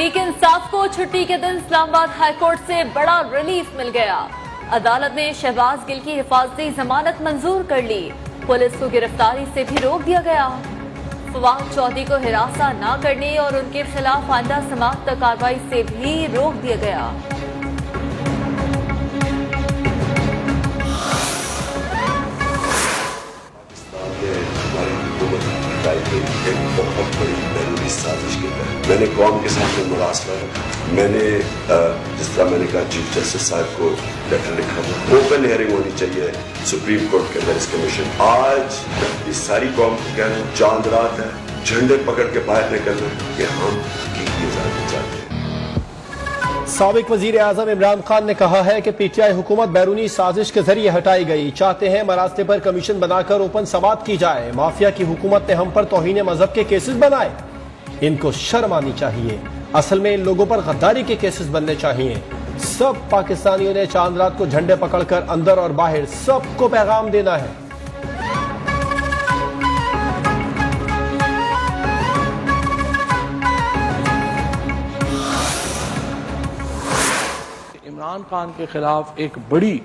तहरीक इंसाफ को छुट्टी के दिन इस्लामाबाद हाईकोर्ट से बड़ा रिलीफ मिल गया। अदालत ने शहबाज गिल की हिफाजती जमानत मंजूर कर ली। पुलिस को गिरफ्तारी से भी रोक दिया गया। फवाद चौधरी को हिरासा न करने और उनके खिलाफ आइंदा समाअत तक कार्रवाई से भी रोक दिया गया। एक बहुत बड़ी बैरूनी साजिश के तहत मैंने कौम के सामने मुरासला रखा। मैंने जिस तरह मैंने कहा चीफ जस्टिस साहब को लेटर लिखा था, ओपन हियरिंग होनी चाहिए सुप्रीम कोर्ट के अंदर इस कमीशन। आज इस सारी कौम को कह रहे हैं चांद रात है, झंडे पकड़ के बाहर निकलना कि हम की आजादी चाहते हैं। साबिक वजीर आजम इमरान खान ने कहा है कि पीटीआई हुकूमत बैरूनी साजिश के जरिए हटाई गई। चाहते हैं मरास्ते पर कमीशन बनाकर ओपन समाअत की जाए। माफिया की हुकूमत ने हम पर तौहीन मजहब के केसेस बनाए, इनको शर्म आनी चाहिए। असल में इन लोगों पर गद्दारी के केसेस बनने चाहिए। सब पाकिस्तानियों ने चांद रात को झंडे पकड़कर अंदर और बाहर सबको पैगाम देना है। इमरान खान के खिलाफ एक बड़ी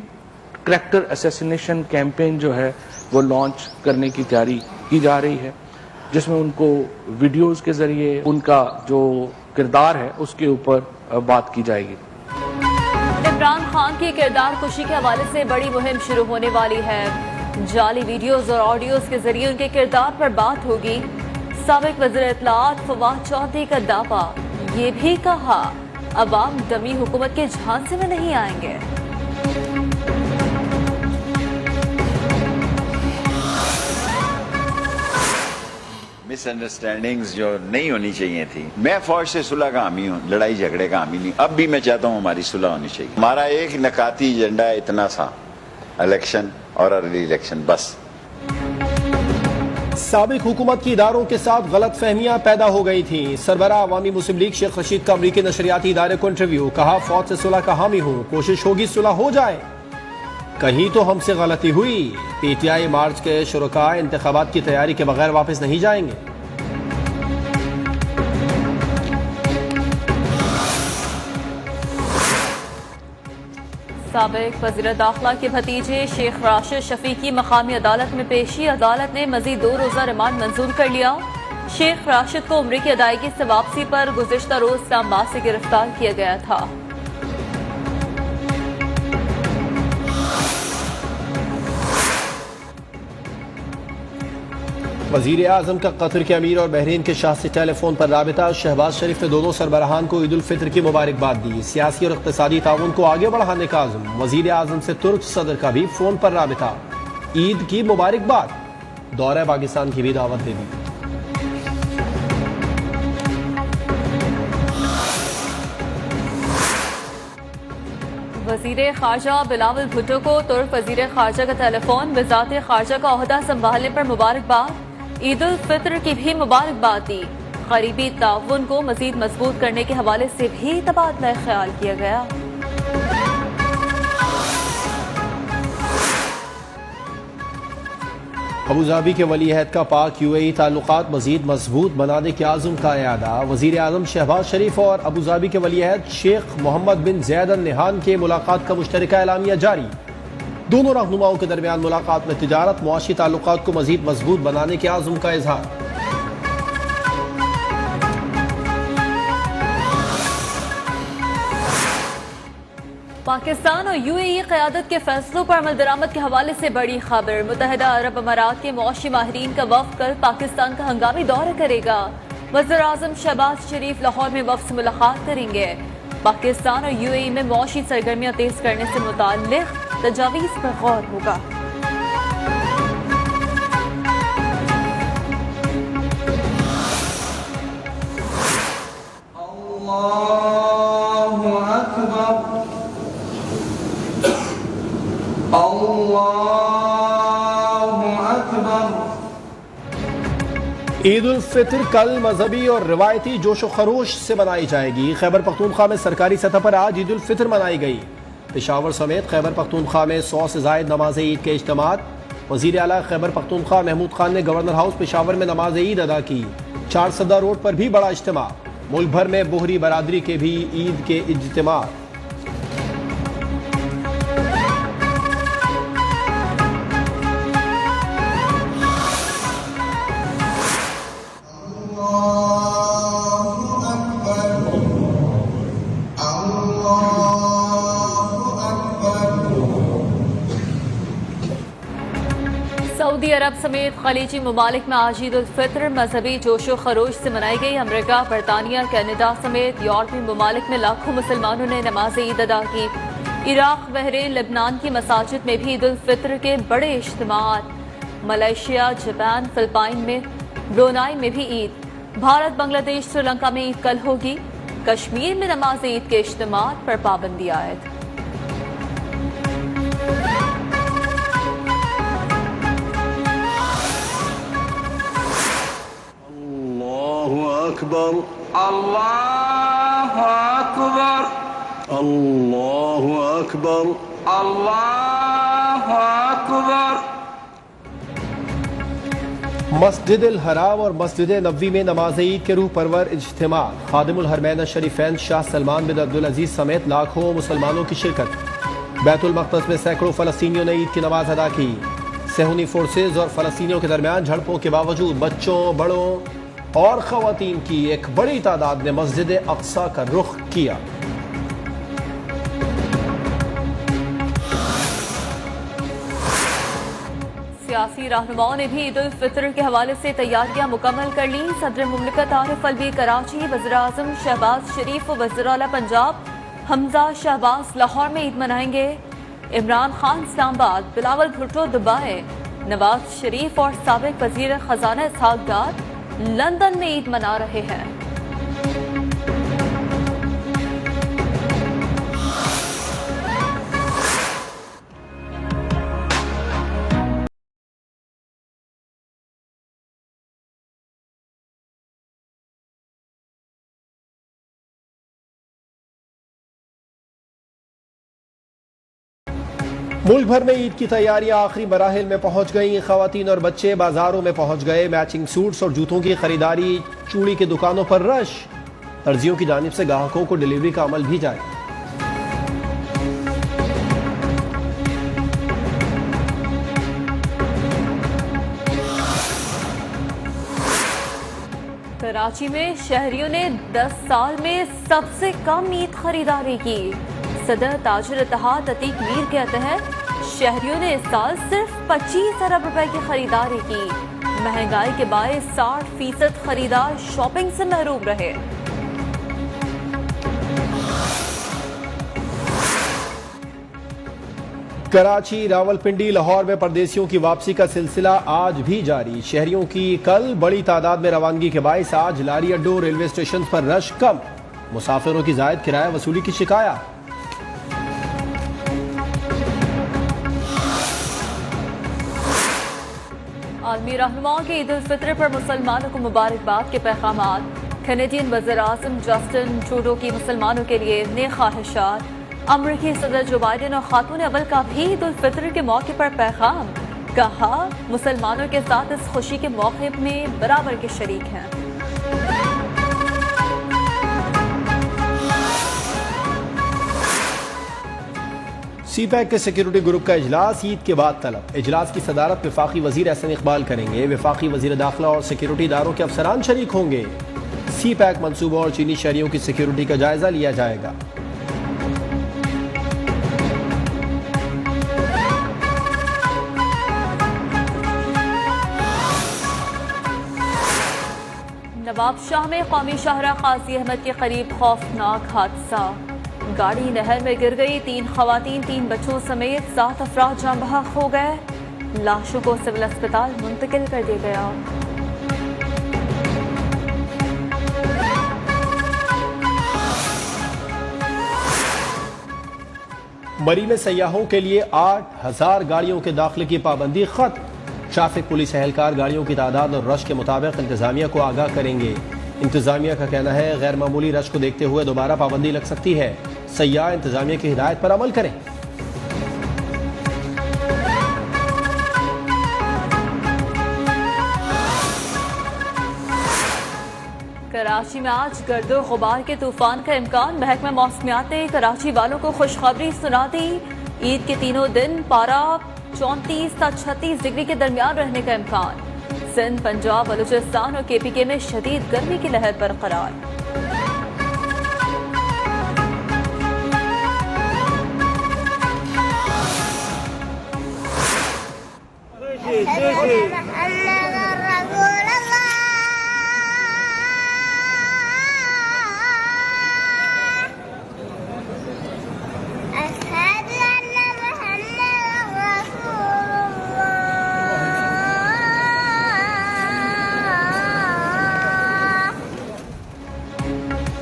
करैक्टर असैसिनेशन कैंपेन जो है वो लॉन्च करने की तैयारी की जा रही है, जिसमें उनको वीडियोस के जरिए उनका जो किरदार है उसके ऊपर बात की जाएगी। इमरान खान की किरदार कुशी के हवाले से बड़ी मुहिम शुरू होने वाली है। जाली वीडियोस और ऑडियोज के जरिए उनके किरदार पर बात होगी। साबिक वज़ीर इत्तलाआत फवाद चौधरी का दावा, ये भी कहा अवाम डमी हुकूमत के झांसे में नहीं आएंगे। मिसअंडरस्टैंडिंग्स जो नहीं होनी चाहिए थी। मैं फौज से सुलह का हामी हूँ, लड़ाई झगड़े का हामी नहीं। अब भी मैं चाहता हूँ हमारी सुलह होनी चाहिए। हमारा एक नकाती एजेंडा है इतना सा, इलेक्शन और अर्ली इलेक्शन बस। साबिक हुकूमत की इदारों के साथ गलत फहमियां पैदा हो गई थी। सरबराह अवामी मुस्लिम लीग शेख रशीद का अमरीकी नशरियाती इदारे को इंटरव्यू, कहा फौज से सुलह का हामी हूँ, कोशिश होगी सुलह हो जाए। कहीं तो हमसे गलती हुई। पीटीआई मार्च के शुरका इंतखाबात की तैयारी के बगैर वापस नहीं जाएंगे। साबिक वज़ीर दाखिला के भतीजे शेख राशिद शफीक की मकामी अदालत में पेशी। अदालत ने मजीद 2 रोज़ा रिमांड मंजूर कर लिया। शेख राशिद को उम्र की अदायगी से वापसी पर गुज़िश्ता रोज इस्लामाबाद से गिरफ्तार किया गया था। वजीर आजम का कतर के अमीर और बहरीन के शाह से टेलीफोन पर राबिता। शहबाज शरीफ ने दोनों सरबराहान को ईद उल फित्र की मुबारकबाद दी। सियासी और इक़्तिसादी ताउन को आगे बढ़ाने का आज़म। वजीर आजम से तुर्क सदर का भी फोन पर राबिता। ईद की मुबारकबाद, दौरे पाकिस्तान की भी दावत दे दी। वजीर खारजा बिलावल भुट्टो को तुर्क वजीर खारजा का टेलीफोन। वज़ारत खारजा का ओहदा संभालने पर मुबारकबाद। ईद उल फित्र की भी मुबारकबाद दी। करीबी ताउन को मजीद मजबूत करने के हवाले से भी तबादला ख्याल किया गया। अबूधाबी के वली अहद का पाक यूएई ताल्लुकात मजीद मजबूत बनाने के आज़म का इरादा। वजीर आजम शहबाज शरीफ और अबूधाबी के वली अहद शेख मोहम्मद बिन ज़ैद अल नहान के मुलाकात का मुश्तरका एलामिया जारी। दोनों रहनुमाओं के दरमियान मुलाकात में तिजारत मुआशी ताल्लुकात को मजीद मजबूत बनाने के आज़म का इजहार। पाकिस्तान और यूएई क़यादत के फैसलों पर अमल दरामद के हवाले से बड़ी खबर। मुत्तहिदा अरब अमारात के मुआशी माहिरीन का वफ़द कल पाकिस्तान का हंगामी दौरा करेगा। वज़ीर आज़म शहबाज शरीफ लाहौर में वफ़द से मुलाकात करेंगे। पाकिस्तान और यूएई में मुआशी सरगर्मियां तेज करने से मुताल्लिक़ तजावीज़ पर गौर होगा। ईद उल फित्र कल मजहबी और रिवायती जोश व खरोश से मनाई जाएगी। खैबर पख्तूनख्वा में सरकारी सतह पर आज ईद उल फित्र मनाई गई। पेशावर समेत खैबर पख्तूनख्वा में 100 से ज़ायद नमाज ईद के इज्तिमात। वज़ीर आला खैबर पख्तूनख्वा महमूद खान ने गवर्नर हाउस पेशावर में नमाज ईद अदा की। 4 सदा रोड पर भी बड़ा इज्तिमा। मुल्क भर में बोहरी बरादरी के भी ईद के इज्तिमा। सऊदी अरब समेत खलीजी ममालिक में आज ईद उल फित्र मजहबी जोशो खरोश से मनाई गई। अमरीका, बरतानिया, कनाडा समेत यूरोपीय ममालिक में लाखों मुसलमानों ने नमाज ईद अदा की। इराक, बहरीन, लेबनान की मसाजिद में भी ईद उल फित्र के बड़े इज्तिमात। मलेशिया, जापान, फिलिपाइन में, ब्रुनाई में भी ईद। भारत, बांग्लादेश, श्रीलंका में ईद कल होगी। कश्मीर में नमाज ईद के इज्तिमात पर पाबंदी आयद। अकबर अल्लाहु अकबर अल्लाहु अकबर अल्लाहु अकबर। मस्जिद अल हराम और मस्जिद नबवी में नमाज ईद के रूह परवर इज्तिमा। खादिमुल हरमैन शरीफैन शाह सलमान बिन अब्दुल अजीज समेत लाखों मुसलमानों की शिरकत। बैतुल मक़दस में सैकड़ों फलस्तीनियों ने ईद की नमाज अदा की। सहूनी फोर्सेज और फलस्तीनियों के दरमियान झड़पों के बावजूद बच्चों, बड़ों और खवातीन की एक बड़ी तादाद ने मस्जिद अक्सा का रुख किया। सियासी रहनुमाओं ने भी ईद उल फित्र के हवाले से तैयारियां मुकम्मल कर ली। सदर मुमलिकत आरिफ अलवी कराची, वज़ीर आज़म शहबाज शरीफ और वज़ीर आला पंजाब हमजा शहबाज लाहौर में ईद मनाएंगे। इमरान खान इस्लामाबाद, बिलावल भुट्टो दुबई, नवाज शरीफ और साबिक वज़ीर खजाना इसहाक डार लंदन में ईद मना रहे हैं। मुल्क भर में ईद की तैयारियां आखिरी मराहिल में पहुंच गई। खवातीन और बच्चे बाजारों में पहुंच गए। मैचिंग सूट्स और जूतों की खरीदारी, चूड़ी की दुकानों पर रश। दर्जियों की जानिब से ग्राहकों को डिलीवरी का अमल भी जारी। कराची में शहरियों ने 10 साल में सबसे कम ईद खरीदारी की। सदर ताजिर इत्तेहाद अतीक मीर कहते हैं शहरियों ने इस साल सिर्फ 25 अरब रुपए की खरीदारी की। महंगाई के बायस 60% खरीदार शॉपिंग से महरूम रहे। कराची, रावलपिंडी, लाहौर में परदेसियों की वापसी का सिलसिला आज भी जारी। शहरियों की कल बड़ी तादाद में रवानगी के बायस आज लारी अड्डों, रेलवे स्टेशन पर रश कम। मुसाफिरों की जायद किराया वसूली की शिकायत। आलमी रहनुमाओं के ईद उल फित्र पर मुसलमानों को मुबारकबाद के पैगामात। कैनेडियन वज़ीर आज़म जस्टिन ट्रूडो की मुसलमानों के लिए नेक ख्वाहिशात। अमरीकी सदर जो बाइडेन और खातून अव्वल का भी ईद उल फित्र के मौके पर पैगाम। कहा मुसलमानों के साथ इस खुशी के मौके में बराबर के शरीक हैं। सीपैक के सिक्योरिटी ग्रुप का इजलास ईद के बाद तलब। इजलास की सदारत वफाकी वजीर एहसन इकबाल करेंगे। वफाकी वजीर दाखिला और सिक्योरिटी इदारों के अफसरान शरीक होंगे। सीपैक मंसूबों और चीनी शहरियों की सिक्योरिटी का जायजा लिया जाएगा। नवाबशाह में कौमी शाहरा काजी अहमद के करीब खौफनाक हादसा। गाड़ी नहर में गिर गई। 3 खवातीन 3 बच्चों समेत 7 अफराद जान बहक हो गए। लाशों को सिविल अस्पताल मुंतकिल कर दिया गया। मरी में सयाहों के लिए 8000 गाड़ियों के दाखिले की पाबंदी खत्म। ट्रैफिक पुलिस एहलकार गाड़ियों की तादाद और रश के मुताबिक इंतजामिया को आगाह करेंगे। इंतजामिया का कहना है गैर मामूली रश को देखते हुए दोबारा पाबंदी लग सकती है। सयाह इंतजामिया की हिदायत पर अमल करें। कराची कराची में आज गर्दो गुबार के तूफान का इम्कान। महकमा मौसमियात ने कराची वालों को खुशखबरी सुना दी। ईद के तीनों दिन पारा 34 से 36 डिग्री के दरमियान रहने का इम्कान। सिंध, पंजाब, बलूचिस्तान और KPK में शदीद गर्मी की लहर बरकरार।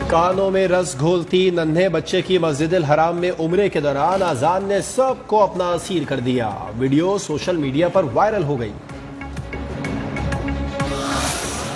कानों में रस घोलती नन्हे बच्चे की मस्जिद हराम में उम्रे के दौरान अजान ने सबको अपना असीर कर दिया। वीडियो सोशल मीडिया पर वायरल हो गई।